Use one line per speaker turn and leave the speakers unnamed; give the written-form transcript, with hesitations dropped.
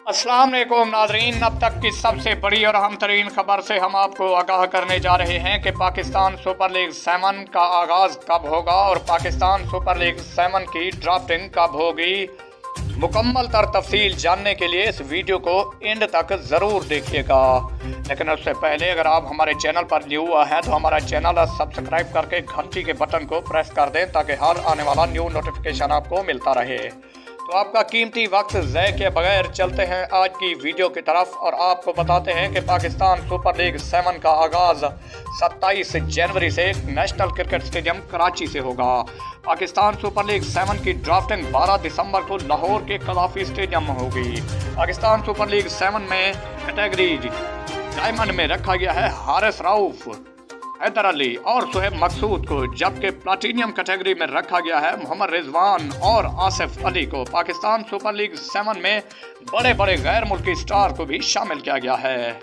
अस्सलाम वालेकुम नाजरीन, अब तक की सबसे बड़ी और अहम तरीन खबर से हम आपको आगाह करने जा रहे हैं कि पाकिस्तान सुपर लीग 7 का आगाज़ कब होगा और पाकिस्तान सुपर लीग 7 की ड्राफ्टिंग कब होगी। मुकम्मल तर तफसील जानने के लिए इस वीडियो को एंड तक ज़रूर देखिएगा। लेकिन उससे पहले अगर आप हमारे चैनल पर न्यू हुआ हैं तो हमारा चैनल सब्सक्राइब करके घंटी के बटन को प्रेस कर दें ताकि हर आने वाला न्यू नोटिफिकेशन आपको मिलता रहे। तो आपका कीमती वक्त ज़ाय के बगैर चलते हैं आज की वीडियो की तरफ और आपको बताते हैं कि पाकिस्तान सुपर लीग 7 का आगाज़ 27 जनवरी से नेशनल क्रिकेट स्टेडियम कराची से होगा। पाकिस्तान सुपर लीग 7 की ड्राफ्टिंग 12 दिसंबर को लाहौर के कदाफी स्टेडियम में होगी। पाकिस्तान सुपर लीग 7 में कैटेगरी डायमंड में रखा गया है हारिस रऊफ, हैदर अली और सुहेब मकसूद को, जबकि प्लाटीनियम कैटेगरी में रखा गया है मोहम्मद रिजवान और आसिफ अली को। पाकिस्तान सुपर लीग 7 में बड़े बड़े गैर मुल्की स्टार को भी शामिल किया गया है।